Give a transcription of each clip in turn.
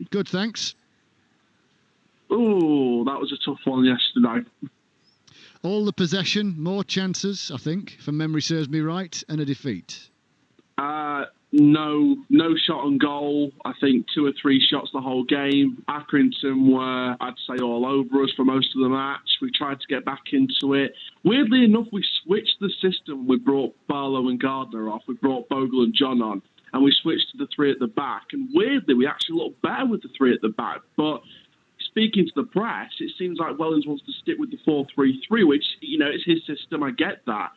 Good, thanks. Oh, that was a tough one yesterday. All the possession, more chances, I think, if memory serves me right, and a defeat. No shot on goal. I think 2 or 3 shots the whole game. Accrington were, I'd say, all over us for most of the match. We tried to get back into it. Weirdly enough, we switched the system. We brought Barlow and Gardner off. We brought Bogle and John on. And we switched to the 3 at the back. And weirdly, we actually looked better with the 3 at the back. But speaking to the press, it seems like Wellens wants to stick with the 4-3-3, which, it's his system. I get that.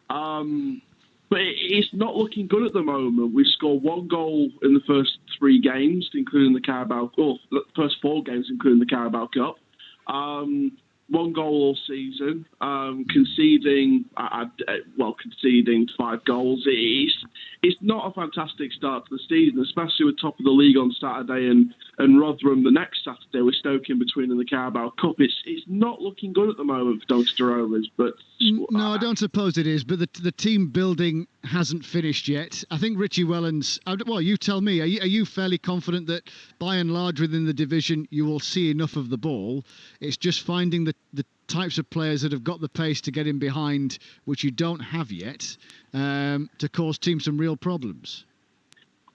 But it's not looking good at the moment. We've scored 1 goal in the first 3 games, including the Carabao, the first 4 games, including the Carabao Cup. 1 goal all season, conceding 5 goals. It's not a fantastic start to the season, especially with top of the league on Saturday and Rotherham the next Saturday with Stoke in between in the Carabao Cup. It's not looking good at the moment for Doncaster Rovers. But no, I don't suppose it is. But the team building hasn't finished yet. I think Richie Wellens. Well, you tell me. Are you fairly confident that by and large within the division you will see enough of the ball? It's just finding the types of players that have got the pace to get in behind, which you don't have yet, to cause teams some real problems.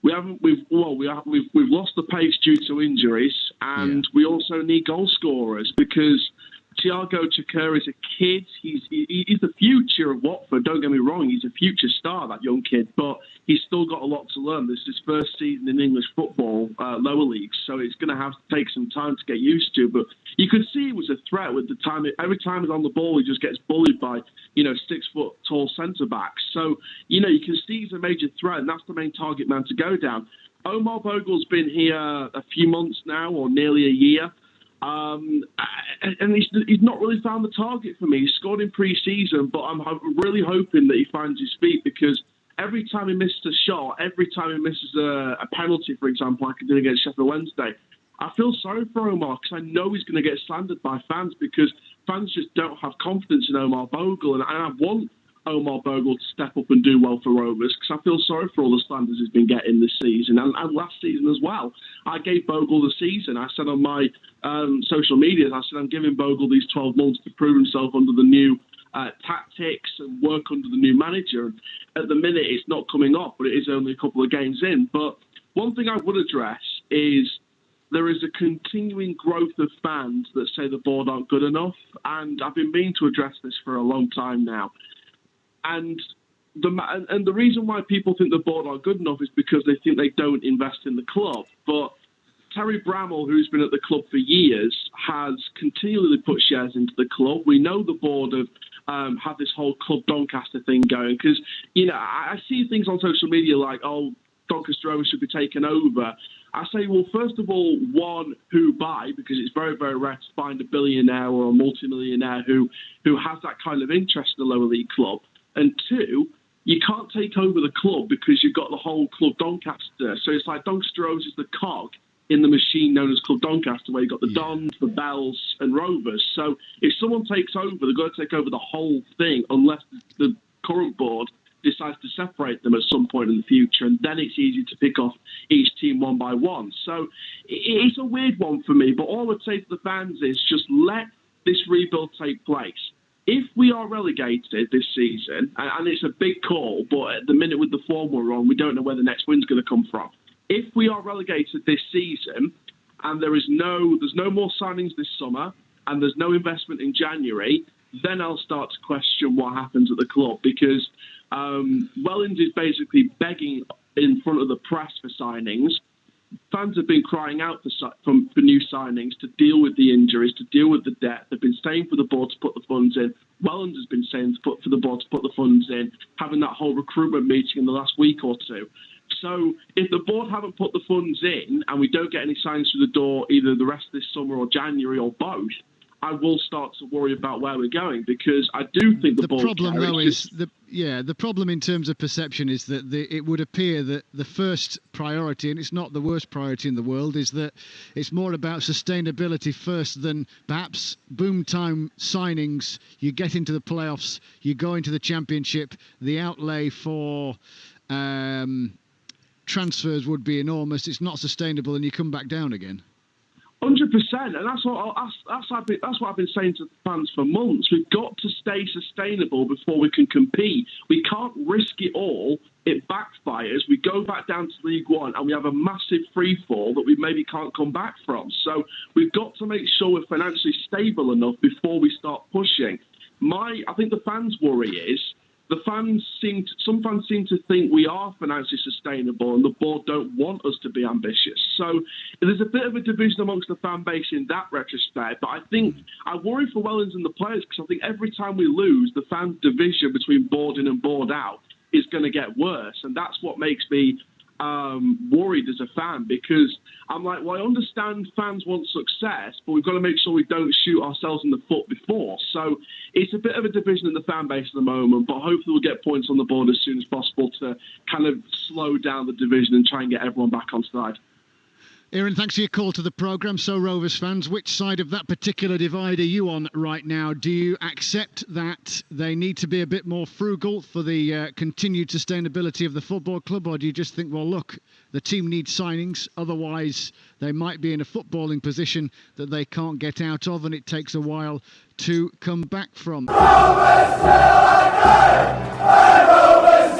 We've lost the pace due to injuries, and we also need goal scorers because Thiago Chakir is a kid. He's the future of Watford. Don't get me wrong, he's a future star, that young kid, but he's still got a lot to learn. This is his first season in English football, lower leagues, so it's going to have to take some time to get used to. But you could see he was a threat with the time. Every time he's on the ball, he just gets bullied by 6 foot tall centre backs. So you can see he's a major threat, and that's the main target man to go down. Omar Bogle's been here a few months now, or nearly a year. And he's not really found the target for me. He scored in pre-season, but I'm really hoping that he finds his feet, because every time he misses a shot, every time he misses a penalty, for example, like he did against Sheffield Wednesday, I feel sorry for Omar, because I know he's going to get slandered by fans, because fans just don't have confidence in Omar Bogle, and I want Omar Bogle to step up and do well for Rovers, because I feel sorry for all the slanders he's been getting this season and last season as well. I gave Bogle the season. I said on my social media, I said I'm giving Bogle these 12 months to prove himself under the new tactics and work under the new manager. And at the minute, it's not coming off, but it is only a couple of games in. But one thing I would address is there is a continuing growth of fans that say the board aren't good enough, and I've been meaning to address this for a long time now. And the reason why people think the board aren't good enough is because they think they don't invest in the club. But Terry Bramall, who's been at the club for years, has continually put shares into the club. We know the board have had this whole Club Doncaster thing going, because I see things on social media like, Doncaster Rovers should be taken over. I say, well, first of all, one, who by, because it's very, very rare to find a billionaire or a multimillionaire who has that kind of interest in a lower league club. And 2, you can't take over the club because you've got the whole Club Doncaster. So it's like Doncaster Rovers is the cog in the machine known as Club Doncaster, where you've got the Dons, the Bells and Rovers. So if someone takes over, they're going to take over the whole thing, unless the current board decides to separate them at some point in the future, and then it's easy to pick off each team one by one. So it's a weird one for me, but all I'd say to the fans is just let this rebuild take place. If we are relegated this season, and it's a big call, but at the minute with the form we're on, we don't know where the next win's going to come from. If we are relegated this season, and there's no more signings this summer, and there's no investment in January, then I'll start to question what happens at the club, because Wellens is basically begging in front of the press for signings. Fans have been crying out for new signings to deal with the injuries, to deal with the debt. They've been saying for the board to put the funds in. Wellens has been saying for the board to put the funds in, having that whole recruitment meeting in the last week or two. So if the board haven't put the funds in and we don't get any signings through the door either the rest of this summer or January or both, I will start to worry about where we're going, because I do think the problem, though, is the problem in terms of perception is that it would appear that the first priority, and it's not the worst priority in the world, is that it's more about sustainability first than perhaps boom time signings. You get into the playoffs, you go into the championship, the outlay for transfers would be enormous. It's not sustainable, and you come back down again. 100%, and that's what I've been saying to fans for months. We've got to stay sustainable before we can compete. We can't risk it all. It backfires. We go back down to League One, and we have a massive free fall that we maybe can't come back from. So we've got to make sure we're financially stable enough before we start pushing. I think the fans' worry is some fans seem to think we are financially sustainable, and the board don't want us to be ambitious. So there's a bit of a division amongst the fan base in that retrospect. But I worry for Wellens and the players, because I think every time we lose, the fan division between board in and board out is going to get worse, and that's what makes me worried as a fan, because I'm like, well, I understand fans want success, but we've got to make sure we don't shoot ourselves in the foot before. So it's a bit of a division in the fan base at the moment, but hopefully we'll get points on the board as soon as possible to kind of slow down the division and try and get everyone back on side. Aaron, thanks for your call to the programme. So, Rovers fans, which side of that particular divide are you on right now? Do you accept that they need to be a bit more frugal for the continued sustainability of the football club, or do you just think, well, look, the team needs signings, otherwise they might be in a footballing position that they can't get out of, and it takes a while to come back from? Rovers till I die! Rovers